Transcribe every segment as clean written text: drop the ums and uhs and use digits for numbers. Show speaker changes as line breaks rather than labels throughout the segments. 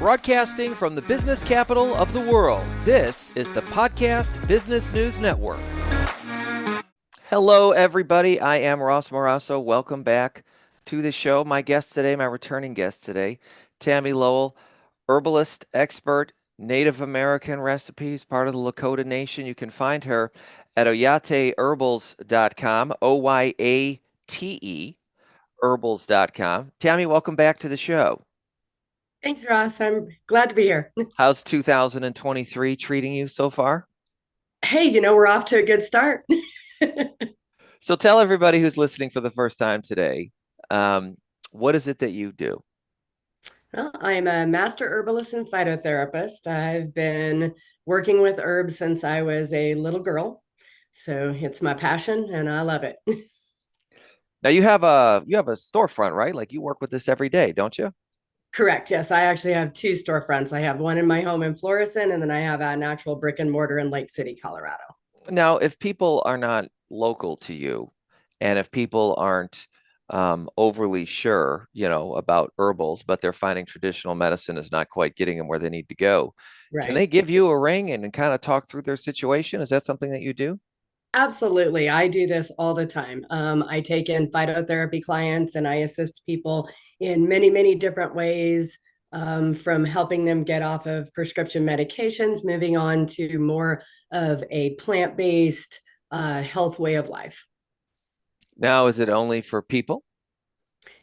Broadcasting from the business capital of the world, this is the Podcast Business News Network. Hello, everybody. I am Ross Morasso. Welcome back to the show. My guest today, my returning guest today, Tammie Lowell, herbalist, expert, Native American recipes, part of the Lakota Nation. You can find her at oyateherbals.com, Oyate, herbals.com. Tammie, welcome back to the show.
Thanks, Ross. I'm glad to be here.
How's 2023 treating you so far?
Hey, we're off to a good start.
So tell everybody who's listening for the first time today, what is it that you do?
Well, I'm a master herbalist and phytotherapist. I've been working with herbs since I was a little girl. So it's my passion and I love it.
Now you have a storefront, right? Like you work with this every day, don't you?
Correct. Yes, I actually have two storefronts. I have one in my home in Florissant, and then I have an actual brick and mortar in Lake City, Colorado.
Now, if people are not local to you, and if people aren't overly sure, about herbals, but they're finding traditional medicine is not quite getting them where they need to go, can
Right.
they give you a ring and kind of talk through their situation? Is that something that you do?
Absolutely. I do this all the time. I take in phytotherapy clients and I assist people in many, many different ways, from helping them get off of prescription medications, moving on to more of a plant-based health way of life.
Now, is it only for people?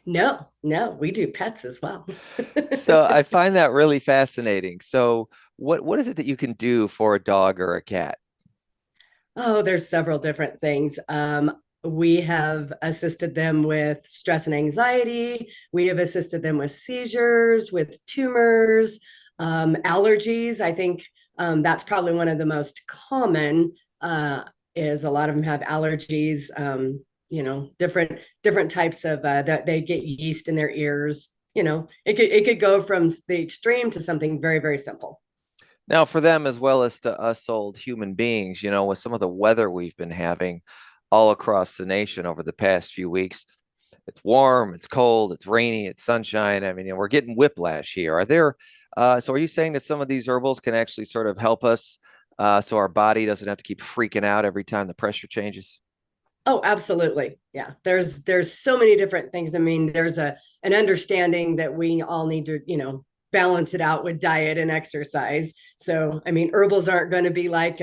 No, no, we do pets as well.
So I find that really fascinating. So what is it that you can do for a dog or a cat?
Oh, there's several different things. We have assisted them with stress and anxiety. We have assisted them with seizures, with tumors, allergies. I think that's probably one of the most common. Is a lot of them have allergies. Different types of that they get yeast in their ears. It could go from the extreme to something very, very simple.
Now, for them as well as to us old human beings, with some of the weather we've been having all across the nation over the past few weeks, it's warm, it's cold, it's rainy, it's sunshine. I mean, we're getting whiplash here. So are you saying that some of these herbals can actually sort of help us so our body doesn't have to keep freaking out every time the pressure changes?
Oh, absolutely. Yeah. There's so many different things. I mean, there's an understanding that we all need to, balance it out with diet and exercise. So, I mean, herbals aren't going to be like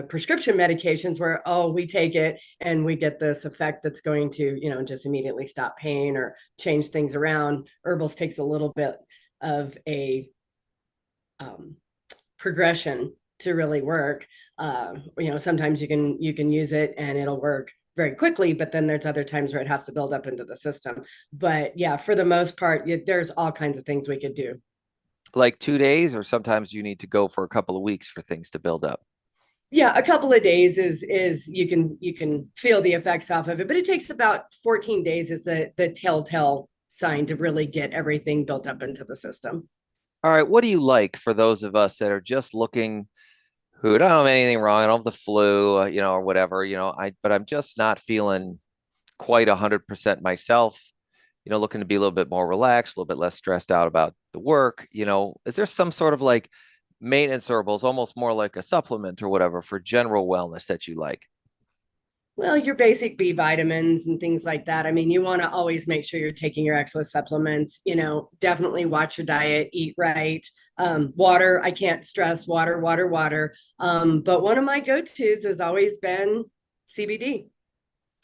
prescription medications where, oh, we take it and we get this effect that's going to, just immediately stop pain or change things around. Herbals takes a little bit of a progression to really work. Sometimes you can use it and it'll work very quickly, but then there's other times where it has to build up into the system. But yeah, for the most part, there's all kinds of things we could do.
Like 2 days, or sometimes you need to go for a couple of weeks for things to build up?
Yeah, a couple of days is you can feel the effects off of it, but it takes about 14 days is the telltale sign to really get everything built up into the system.
All right, what do you like for those of us that are just looking who don't have anything wrong? I don't have the flu, or whatever, but I'm just not feeling quite 100% myself, looking to be a little bit more relaxed, a little bit less stressed out about the work. Is there some sort of like maintenance herbals, almost more like a supplement or whatever for general wellness that you like?
Well, your basic B vitamins and things like that. I mean, you want to always make sure you're taking your excellent supplements. Definitely watch your diet, eat right. Water, I can't stress water, water, water. But one of my go-tos has always been CBD.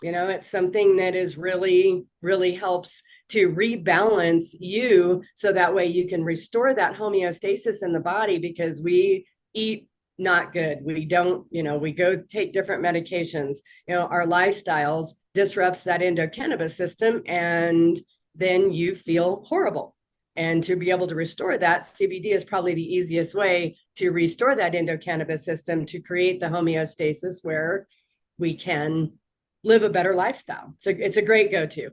It's something that is really, really helps to rebalance you so that way you can restore that homeostasis in the body because we eat not good. We don't, we go take different medications. Our lifestyles disrupts that endocannabis system and then you feel horrible. And to be able to restore that, CBD is probably the easiest way to restore that endocannabis system to create the homeostasis where we can live a better lifestyle. So it's a great go-to.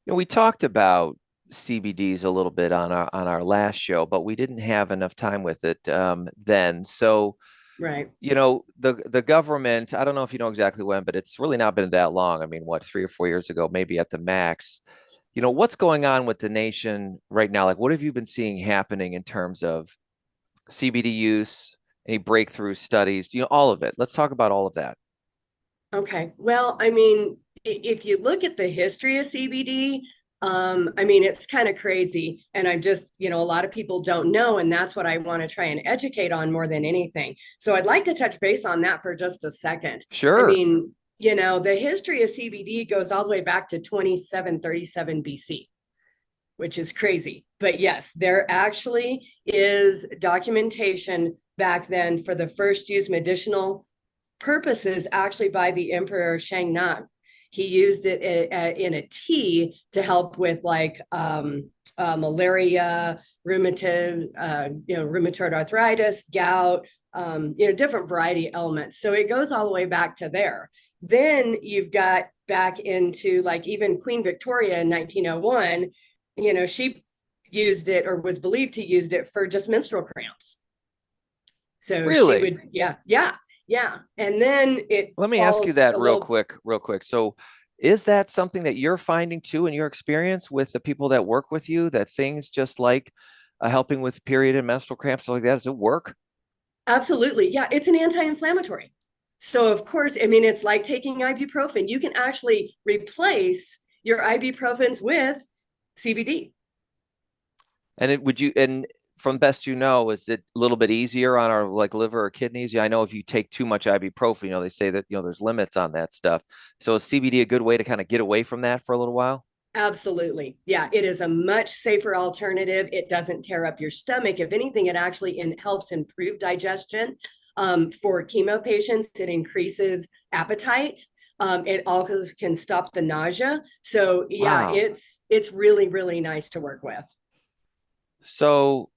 We talked about CBDs a little bit on our last show, but we didn't have enough time with it then. So,
Right.
the government, I don't know if you know exactly when, but it's really not been that long. I mean, what, 3 or 4 years ago, maybe at the max, what's going on with the nation right now? Like, what have you been seeing happening in terms of CBD use, any breakthrough studies, all of it. Let's talk about all of that.
Okay. Well, I mean, if you look at the history of CBD, I mean, it's kind of crazy. And I'm just, a lot of people don't know. And that's what I want to try and educate on more than anything. So I'd like to touch base on that for just a second. I
Sure.
mean, the history of CBD goes all the way back to 2737 BC, which is crazy. But yes, there actually is documentation back then for the first use medicinal purposes actually by the Emperor Shang. He used it in a tea to help with like malaria, rheumatoid arthritis, gout, different variety elements. So it goes all the way back to there. Then you've got back into like even Queen Victoria in 1901, she used it or was believed to used it for just menstrual cramps. So she
Really?
would, yeah, yeah, yeah. And then it
Let me ask you
falls
that
a little.
real quick. So, is that something that you're finding too in your experience with the people that work with you, that things just like helping with period and menstrual cramps, stuff like that, does it work?
Absolutely. Yeah, it's an anti-inflammatory. So of course, I mean, it's like taking ibuprofen. You can actually replace your ibuprofens with CBD.
And and from best is it a little bit easier on our like liver or kidneys? Yeah, I know if you take too much ibuprofen, they say that, there's limits on that stuff. So is CBD a good way to kind of get away from that for a little while?
Absolutely. Yeah, it is a much safer alternative. It doesn't tear up your stomach. If anything, it actually helps improve digestion. For chemo patients, it increases appetite. It also can stop the nausea. So yeah,
Wow.
it's really, really nice to work with.
So,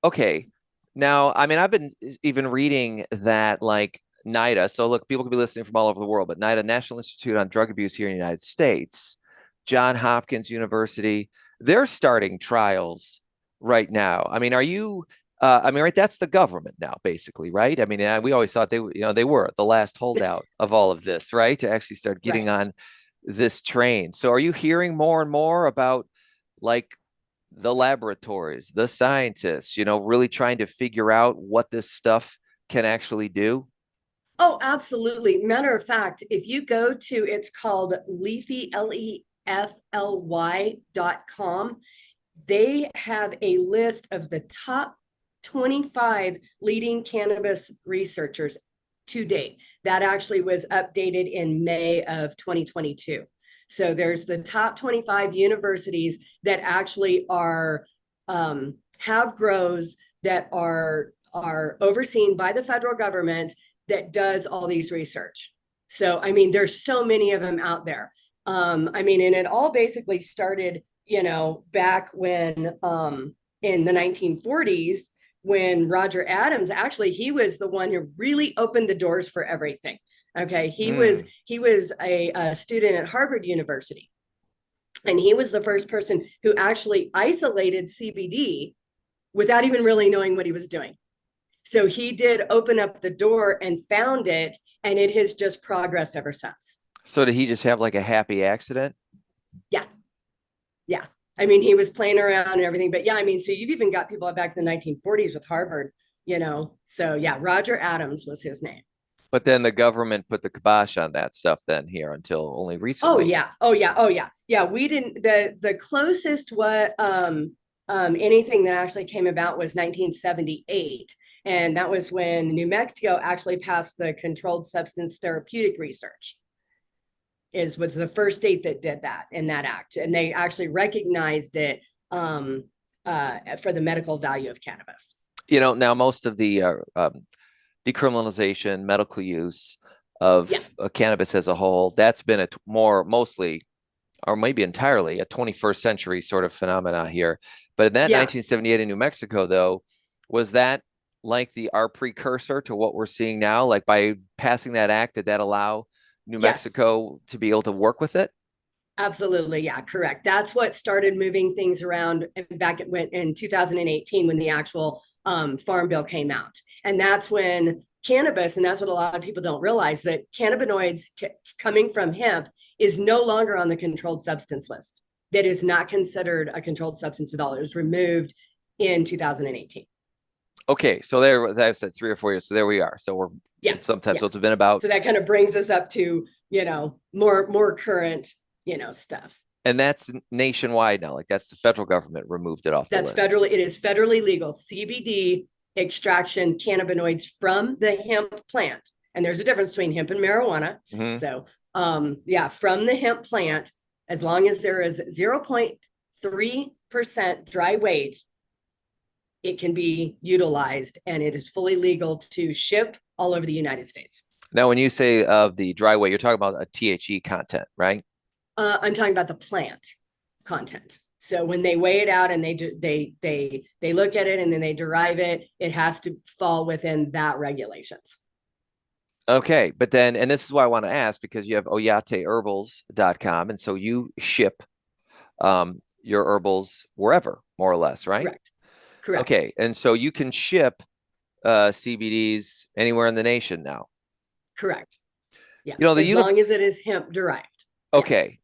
okay. Now, I mean, I've been even reading that like NIDA. So, look, people could be listening from all over the world, but NIDA, National Institute on Drug Abuse here in the United States, John Hopkins University, they're starting trials right now. I mean, I mean, right? That's the government now, basically, right? I mean, we always thought they were the last holdout of all of this, right? To actually start getting
Right.
on this train. So, are you hearing more and more about like the laboratories, the scientists, really trying to figure out what this stuff can actually do?
Oh, absolutely. Matter of fact, if you go to, it's called Leafly, Lefly.com, they have a list of the top 25 leading cannabis researchers to date. That actually was updated in May of 2022. So there's the top 25 universities that actually have grows that are overseen by the federal government that does all these research. So I mean, there's so many of them out there. I mean, and it all basically started, back when in the 1940s, when Roger Adams, actually, he was the one who really opened the doors for everything. Okay,
Mm.
he was a student at Harvard University, and he was the first person who actually isolated CBD without even really knowing what he was doing. So he did open up the door and found it, and it has just progressed ever since.
So did he just have like a happy accident?
Yeah, yeah. I mean, he was playing around and everything, but yeah, I mean, so you've even got people back in the 1940s with Harvard, So yeah, Roger Adams was his name.
But then the government put the kibosh on that stuff then here until only
Oh
recently.
yeah, oh yeah, oh yeah, yeah. We didn't. The closest what anything that actually came about was 1978, and that was when New Mexico actually passed the Controlled Substance Therapeutic Research. Was the first state that did that in that act, and they actually recognized it for the medical value of cannabis.
Now most of the decriminalization, medical use
Yeah,
of cannabis as a whole, that's been mostly or maybe entirely a 21st century sort of phenomena here. But in that
yeah,
1978 in New Mexico, though, was that like our precursor to what we're seeing now? Like by passing that act, did that allow New
yes.
Mexico to be able to work with it?
Absolutely. Yeah, correct. That's what started moving things around back in 2018 when the actual farm bill came out. And that's when cannabis, and that's what a lot of people don't realize, that cannabinoids coming from hemp is no longer on the controlled substance list. that is not considered a controlled substance at all. It was removed in 2018.
Okay, so there, as I said, 3 or 4 years. So there we are. So we're
Yeah,
sometimes.
yeah.
So it's been about,
So that kind of brings us up to, more current, stuff.
and that's nationwide now. Like that's the federal government removed it off the
That's
list.
it is federally legal. CBD extraction cannabinoids from the hemp plant. And there's a difference between hemp and marijuana.
Mm-hmm.
So, yeah, from the hemp plant, as long as there is 0.3% dry weight, it can be utilized, and it is fully legal to ship all over the United States.
Now, when you say of the dry weight, you're talking about a THE content, right?
I'm talking about the plant content. So when they weigh it out and they look at it and then they derive it, it has to fall within that regulations.
Okay, but then, and this is why I want to ask because you have oyateherbals.com, and so you ship your herbals wherever, more or less, right?
Correct. Correct.
Okay, and so you can ship CBDs anywhere in the nation now.
Correct. Yeah.
You know,
As long as it is hemp derived. Yes.
okay.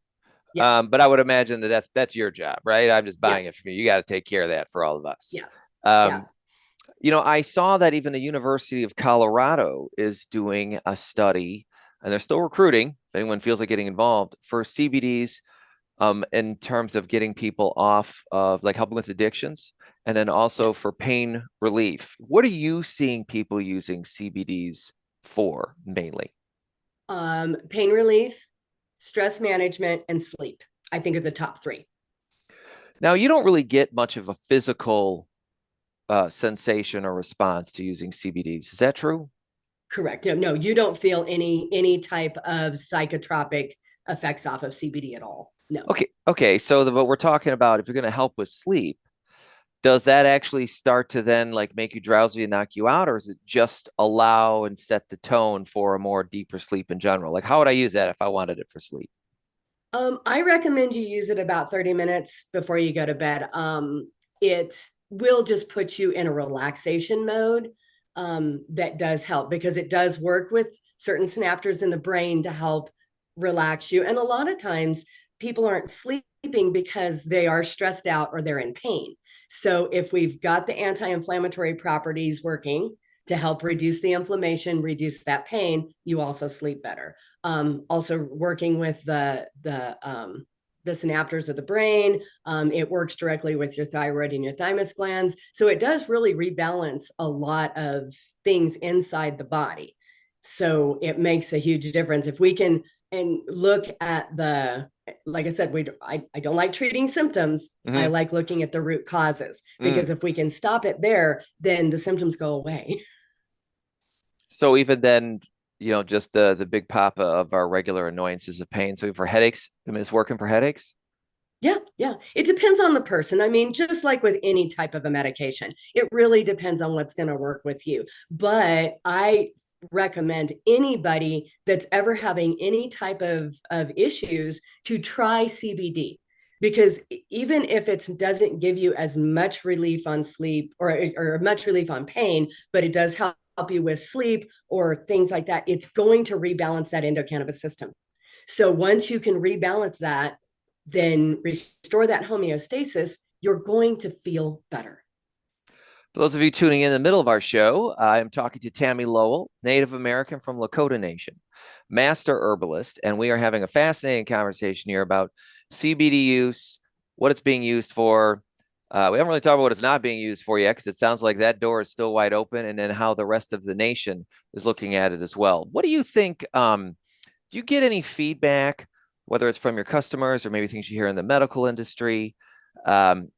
Yes.
But I would imagine that that's your job, right? I'm just buying
Yes.
it from you. You got to take care of that for all of us.
Yeah. Yeah.
Um, I saw that even the University of Colorado is doing a study, and they're still recruiting. If anyone feels like getting involved for CBDs, in terms of getting people off of like helping with addictions, and then also
Yes.
for pain relief. What are you seeing people using CBDs for mainly?
Pain relief, stress management, and sleep, I think, are the top three.
Now, you don't really get much of a physical sensation or response to using CBDs. Is that true?
Correct. No, you don't feel any type of psychotropic effects off of CBD at all. No.
Okay. Okay. So what we're talking about, if you're going to help with sleep, does that actually start to then like make you drowsy and knock you out, or is it just allow and set the tone for a more deeper sleep in general? Like, how would I use that if I wanted it for sleep?
I recommend you use it about 30 minutes before you go to bed. It will just put you in a relaxation mode. That does help because it does work with certain synaptors in the brain to help relax you. And a lot of times people aren't sleeping because they are stressed out or they're in pain. So if we've got the anti-inflammatory properties working to help reduce the inflammation, reduce that pain, you also sleep better. Also working with the synaptors of the brain. It works directly with your thyroid and your thymus glands. So it does really rebalance a lot of things inside the body. So it makes a huge difference. If we can and look at like I said, I don't like treating symptoms. I
Mm-hmm.
like looking at the root causes
Mm.
because if we can stop it there, then the symptoms go away.
So even then, just the big papa of our regular annoyances of pain. So for headaches, I mean, it's working for headaches.
Yeah, yeah. It depends on the person. I mean, just like with any type of a medication, it really depends on what's going to work with you. But I recommend anybody that's ever having any type of issues to try CBD because even if it doesn't give you as much relief on sleep or much relief on pain, but it does help you with sleep or things like that, it's going to rebalance that endocannabis system. So once you can rebalance that, then restore that homeostasis, you're going to feel better.
For those of you tuning in the middle of our show, I'm talking to Tammie Lowell, Native American from Lakota Nation, master herbalist, and we are having a fascinating conversation here about CBD use, what it's being used for. We haven't really talked about what it's not being used for yet, because it sounds like that door is still wide open, and then how the rest of the nation is looking at it as well. What do you think? Do you get any feedback, whether it's from your customers or maybe things you hear in the medical industry? Um,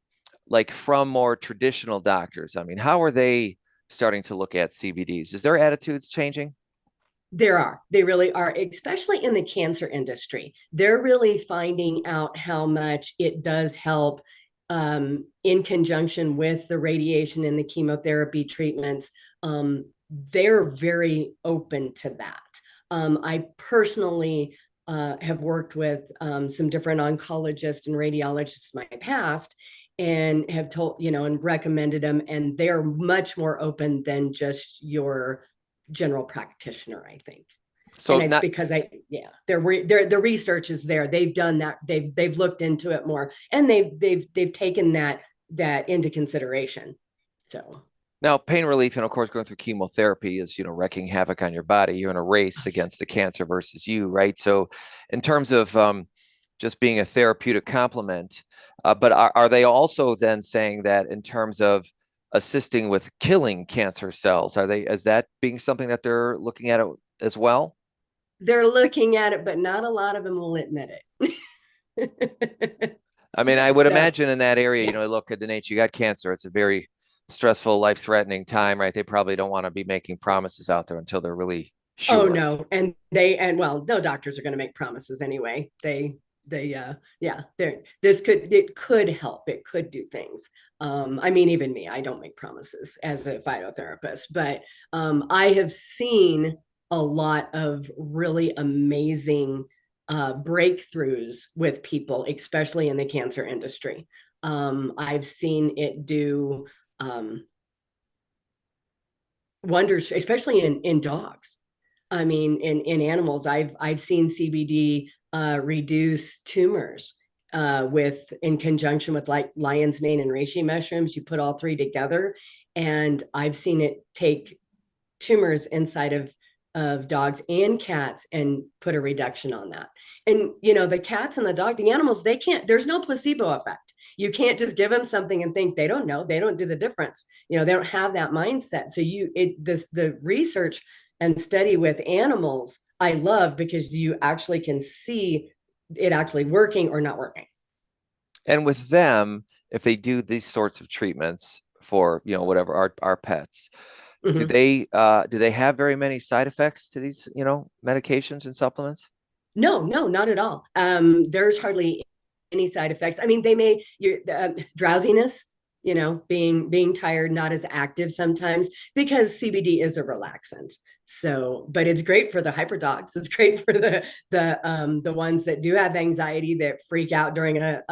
like from more traditional doctors? I mean, how are they starting to look at CBDs? Is their attitudes changing?
They really are, especially in the cancer industry. They're really finding out how much it does help in conjunction with the radiation and the chemotherapy treatments. They're very open to that. I personally have worked with some different oncologists and radiologists in my past and have told, and recommended them. And they're much more open than just your general practitioner, I think.
So
And it's
not
because yeah, the research is there. They've done that. They've looked into it more, and they've taken that into consideration. So,
now pain relief and of course going through chemotherapy is, wreaking havoc on your body. You're in a race
oh yeah.
against the cancer versus you, right? So in terms of just being a therapeutic complement, but are they also then saying that in terms of assisting with killing cancer cells, is that being something that they're looking at it as well?
They're looking at it, but not a lot of them will admit it.
I mean, I would
So,
imagine in that area,
yeah.
look, at the nature, you got cancer. It's a very stressful, life-threatening time, right? They probably don't want to be making promises out there until they're really
Oh
sure.
no, and well, no doctors are going to make promises anyway. They yeah, it could help. It could do things. I mean, even me, I don't make promises as a phytotherapist, but I have seen a lot of really amazing breakthroughs with people, especially in the cancer industry. I've seen it do wonders, especially in dogs. I mean, in animals, I've seen CBD reduce tumors with in conjunction with like lion's mane and reishi mushrooms. You put all three together, and I've seen it take tumors inside of dogs and cats and put a reduction on that. And the cats and the dog, the animals, they can't. There's no placebo effect. You can't just give them something and think they don't know. They don't do the difference. They don't have that mindset. So the research and study with animals I love because you actually can see it actually working or not working.
And with them, if they do these sorts of treatments for, whatever our pets,
Mm-hmm.
do they have very many side effects to these, medications and supplements?
No, no, not at all. There's hardly any side effects. I mean, they may your drowsiness, being tired, not as active sometimes because CBD is a relaxant. So, but it's great for the hyper dogs. It's great for the ones that do have anxiety that freak out during a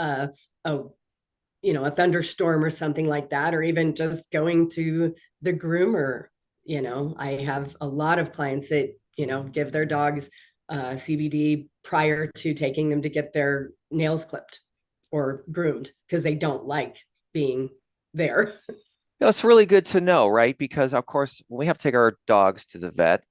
a thunderstorm or something like that, or even just going to the groomer. I have a lot of clients that give their dogs CBD prior to taking them to get their nails clipped or groomed because they don't like being there.
It's really good to know, right? Because of course, when we have to take our dogs to the vet,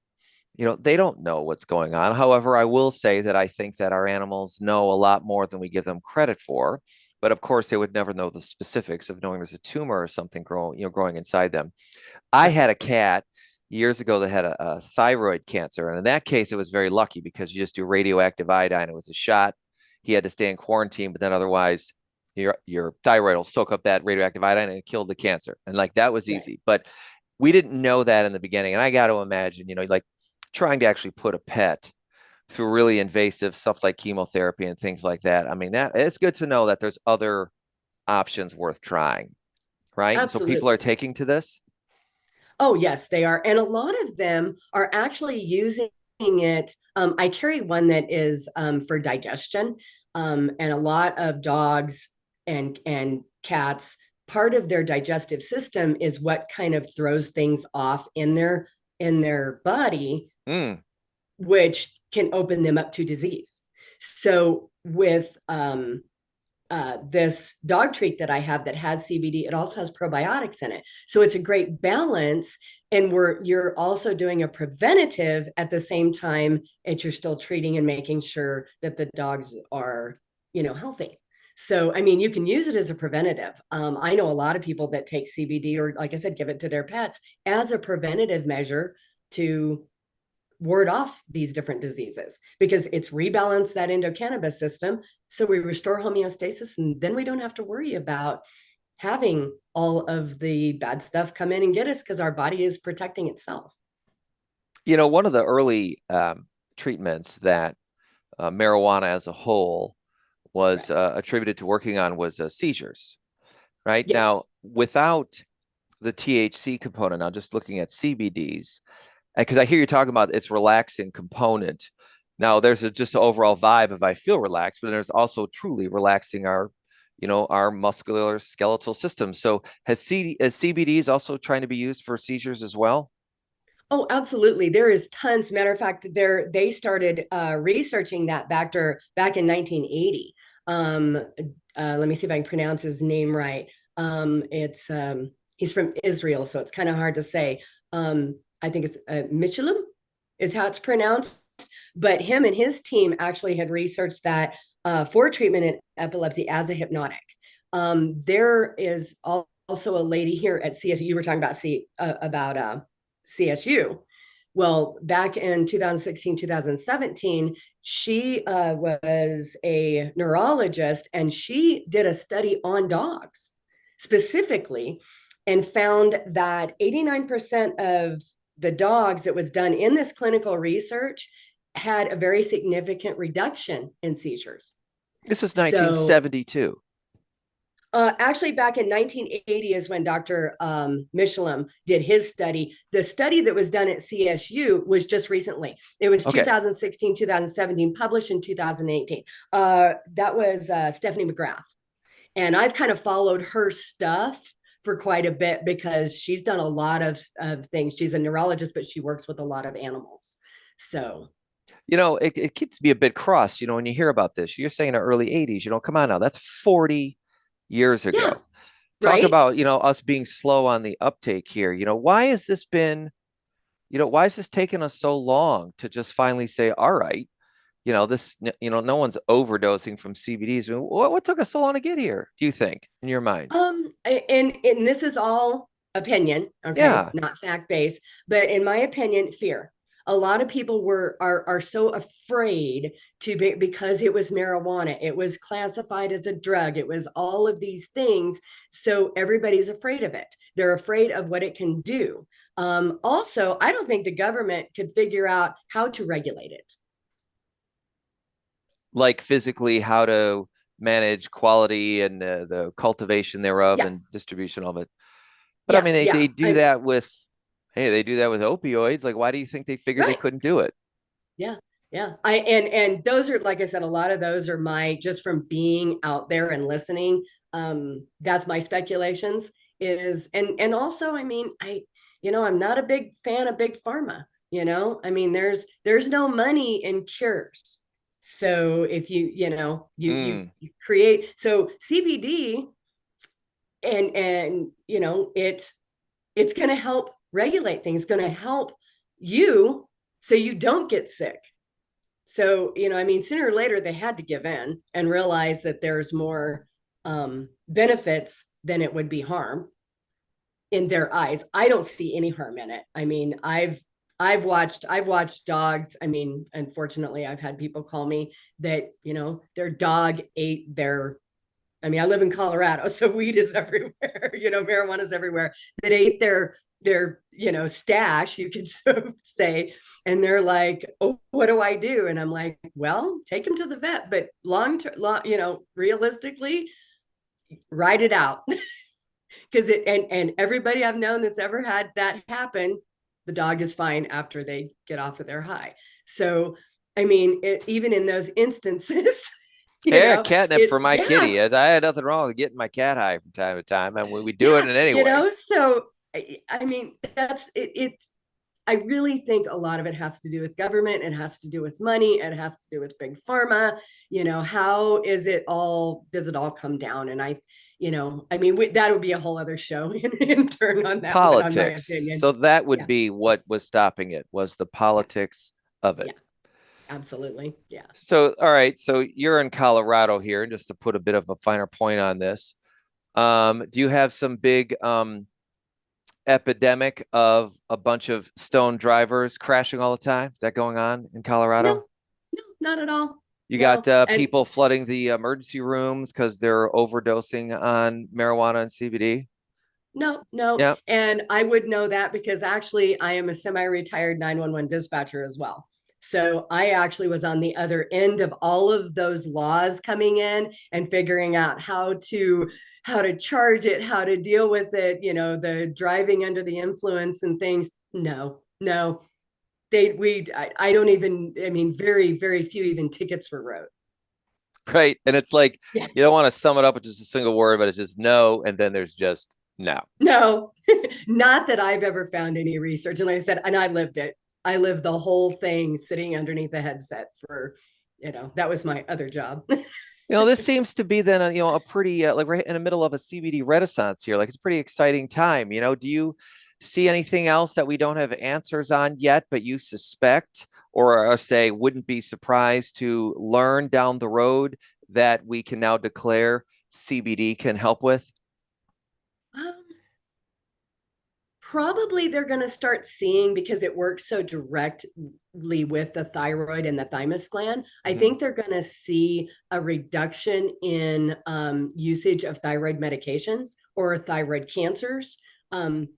they don't know what's going on. However, I will say that I think that our animals know a lot more than we give them credit for. But of course, they would never know the specifics of knowing there's a tumor or something growing inside them. I
Right.
had a cat years ago that had a thyroid cancer, and in that case, it was very lucky because you just do radioactive iodine. It was a shot. He had to stay in quarantine, but then otherwise, your thyroid will soak up that radioactive iodine and kill the cancer. And like that was
Right.
easy, but we didn't know that in the beginning. And I got to imagine, like trying to actually put a pet through really invasive stuff like chemotherapy and things like that. I mean, that it's good to know that there's other options worth trying, right? And so people are
Absolutely.
taking to this.
Oh, yes, they are. And a lot of them are actually using it. I carry one that is for digestion. And a lot of dogs and cats, part of their digestive system is what kind of throws things off in their body,
Mm.
which can open them up to disease. So with this dog treat that I have that has CBD, it also has probiotics in it. So it's a great balance. And you're also doing a preventative at the same time that you're still treating and making sure that the dogs are, healthy. So, I mean, you can use it as a preventative. I know a lot of people that take CBD or, like I said, give it to their pets as a preventative measure to ward off these different diseases because it's rebalanced that endocannabis system. So we restore homeostasis, and then we don't have to worry about having all of the bad stuff come in and get us because our body is protecting itself.
One of the early treatments that marijuana as a whole was
Right.
attributed to working on was seizures, right?
Yes.
Now, without the THC component, now just looking at CBDs, because I hear you talking about its relaxing component. Now, there's just an overall vibe of I feel relaxed, but there's also truly relaxing our muscular skeletal system. So has CBDs also trying to be used for seizures as well?
Oh, absolutely. There is tons. Matter of fact, they started researching that back in 1980. Let me see if I can pronounce his name right. It's he's from Israel, so it's kind of hard to say. I think it's Michelin is how it's pronounced. But him and his team actually had researched that for treatment in epilepsy as a hypnotic. There is also a lady here at CSU. You were talking about CSU. Well, back in 2016, 2017, she was a neurologist and she did a study on dogs specifically and found that 89% of the dogs that was done in this clinical research had a very significant reduction in seizures.
This is
So
1972.
actually, back in 1980 is when Dr. Michelin did his study. The study that was done at CSU was just recently. It was
Okay.
2016, 2017, published in 2018. That was Stephanie McGrath. And I've kind of followed her stuff for quite a bit because she's done a lot of things. She's a neurologist, but she works with a lot of animals. So,
It gets me a bit cross, when you hear about this. You're saying the early 80s, come on now, that's 40 years
yeah,
ago. Talk
right.
about, us being slow on the uptake here. Why has this been, why has this taken us so long to just finally say, all right, no one's overdosing from CBDs. I mean, what took us so long to get here, do you think, in your mind?
And this is all opinion, okay,
Yeah.
not fact based, but in my opinion, fear. A lot of people are so afraid to be because it was marijuana, it was classified as a drug, it was all of these things. So everybody's afraid of it. They're afraid of what it can do. Also, I don't think the government could figure out how to regulate it.
Like physically how to manage quality and the cultivation thereof
Yeah,
and distribution of it. But I
yeah,
mean, they
yeah.
do that with, hey, they do that with opioids. Like, why do you think they figured they
Right.
couldn't do it?
Yeah. Yeah. And those are, like I said, a lot of those are my, just from being out there and listening. That's my speculations is, and also, I mean, I'm not a big fan of big pharma, I mean, there's no money in cures. So if
Mm.
you create, so CBD and it's going to help regulate things, going to help you so you don't get sick. So, I mean, sooner or later they had to give in and realize that there's more benefits than it would be harm in their eyes. I don't see any harm in it. I mean, I've watched dogs. I mean, unfortunately, I've had people call me that, their dog ate their, I mean, I live in Colorado, so weed is everywhere, marijuana is everywhere. That ate their stash, you could so say, and they're like, "Oh, what do I do?" And I'm like, "Well, take them to the vet, but long term, realistically, ride it out." Because and everybody I've known that's ever had that happen, the dog is fine after they get off of their high. So, I mean, even in those instances,
Yeah, catnip for my
yeah,
kitty. I had nothing wrong with getting my cat high from time to time, and we do it
yeah,
in any way.
so I mean, that's it. I really think a lot of it has to do with government. It has to do with money. It has to do with big pharma. How does it all come down? And I mean, that would be a whole other show in turn on that one, on my
Politics.
opinion.
So that would
Yeah,
be what was stopping it, was the
yeah,
politics of it.
yeah, absolutely. Yeah.
So, all right. So you're in Colorado here, and just to put a bit of a finer point on this, do you have some big epidemic of a bunch of stone drivers crashing all the time? Is that going on in Colorado?
No, no, not at all.
You got
No. And
people flooding the emergency rooms because they're overdosing on marijuana and CBD.
no, no.
Yeah.
And I would know that because actually I am a semi-retired 911 dispatcher as well. So I actually was on the other end of all of those laws coming in and figuring out how to charge it, how to deal with it, the driving under the influence and things. No, no. I don't even, I mean, very, very few even tickets were wrote.
Right. And it's like,
Yeah.
you don't want to sum it up with just a single word, but it's just no. And then there's just No.
No, not that I've ever found any research. And like I said, and I lived it. I lived the whole thing sitting underneath the headset for, that was my other job.
This seems to be then a pretty like right in the middle of a CBD renaissance here. Like it's a pretty exciting time. Do you see anything else that we don't have answers on yet, but you suspect or say wouldn't be surprised to learn down the road that we can now declare CBD can help with?
Um, Probably they're going to start seeing, because it works so directly with the thyroid and the thymus gland. I think they're going to see a reduction in usage of thyroid medications or thyroid cancers,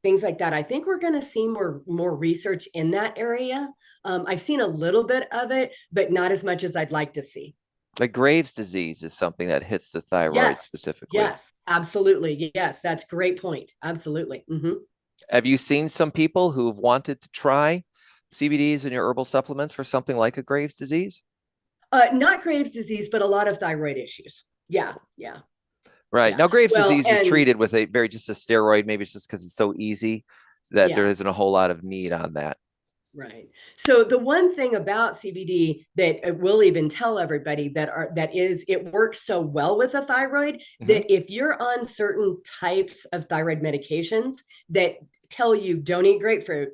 things like that. I think we're going to see more research in that area. I've seen a little bit of it, but not as much as I'd like to see.
Like Graves' disease is something that hits the thyroid specifically.
Yes, absolutely. Yes, that's a great point. Absolutely. Mm-hmm.
Have you seen some people who've wanted to try CBDs in your herbal supplements for something like a Graves' disease?
Not Graves' disease, but a lot of thyroid issues. Yeah.
Right.
Yeah.
Now, Graves'
Well,
disease is treated with just a steroid. Maybe it's just because it's so easy that there isn't a whole lot of need on that.
Right. So the one thing about CBD that we'll even tell everybody that it works so well with the thyroid that if you're on certain types of thyroid medications that tell you don't eat grapefruit,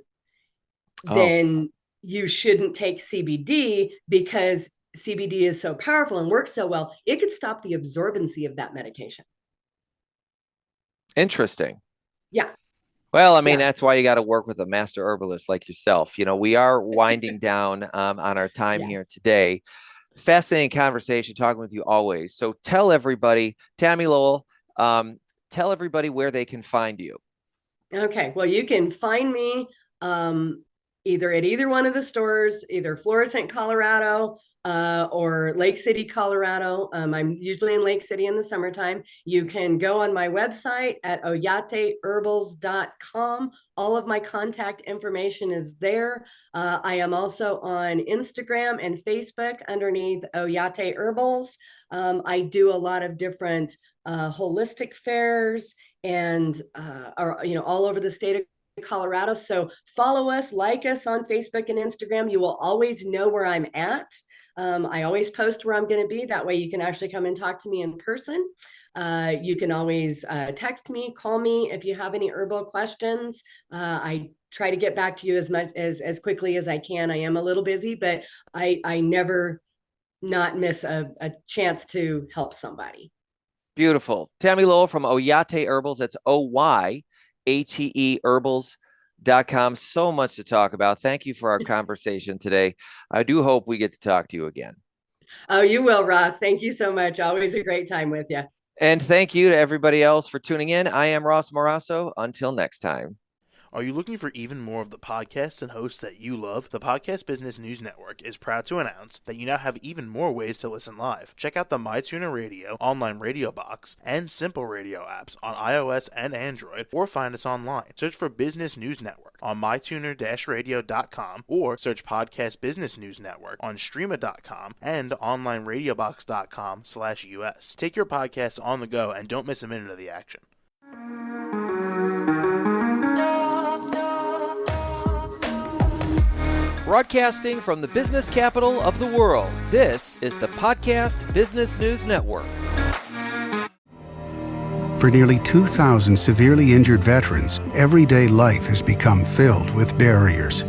then you shouldn't take CBD, because CBD is so powerful and works so well, it could stop the absorbency of that medication.
Interesting.
Yeah.
Well, I mean, that's why you got to work with a master herbalist like yourself. We are winding down on our time here today. Fascinating conversation, talking with you always. So tell everybody, Tammie Lowell, tell everybody where they can find you.
Okay. Well, you can find me either at either one of the stores, either Florissant, Colorado, or Lake City, Colorado. I'm usually in Lake City in the summertime. You can go on my website at oyateherbals.com. All of my contact information is there. I am also on Instagram and Facebook underneath Oyate Herbals. I do a lot of different holistic fairs and all over the state of Colorado. So follow us, like us on Facebook and Instagram. You will always know where I'm at. I always post where I'm going to be. That way you can actually come and talk to me in person. You can always text me, call me if you have any herbal questions. I try to get back to you as quickly as I can. I am a little busy, but I never not miss a chance to help somebody.
Beautiful. Tammie Lowell from Oyate Herbals. That's OYATE Herbals.com. So much to talk about. Thank you for our conversation today. I do hope we get to talk to you again.
Oh, you will, Ross. Thank you so much. Always a great time with you.
And thank you to everybody else for tuning in. I am Ross Morasso. Until next time.
Are you looking for even more of the podcasts and hosts that you love? The Podcast Business News Network is proud to announce that you now have even more ways to listen live. Check out the MyTuner Radio, online radio box, and Simple Radio apps on iOS and Android, or find us online. Search for Business News Network on mytuner-radio.com, or search Podcast Business News Network on streama.com and onlineradiobox.com/US. Take your podcast on the go and don't miss a minute of the action.
Broadcasting from the business capital of the world, this is the Podcast Business News Network.
For nearly 2,000 severely injured veterans, everyday life has become filled with barriers.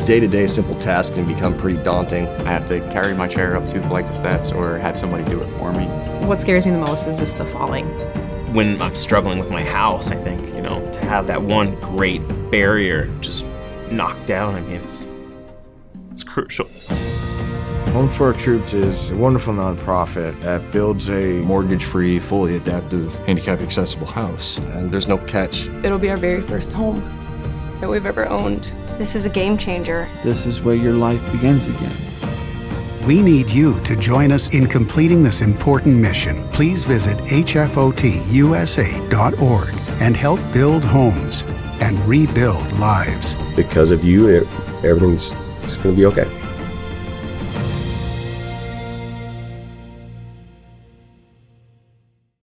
Day-to-day simple tasks can become pretty daunting.
I have to carry my chair up 2 flights of steps or have somebody do it for me.
What scares me the most is just the falling.
When I'm struggling with my house, I think, to have that one great barrier just knocked down, it's crucial.
Home for Our Troops is a wonderful nonprofit that builds a
mortgage-free, fully adaptive, handicap-accessible house. And there's no catch.
It'll be our very first home that we've ever owned. This is a game changer.
This is where your life begins again.
We need you to join us in completing this important mission. Please visit hfotusa.org and help build homes and rebuild lives.
Because of you, everything's going to be okay.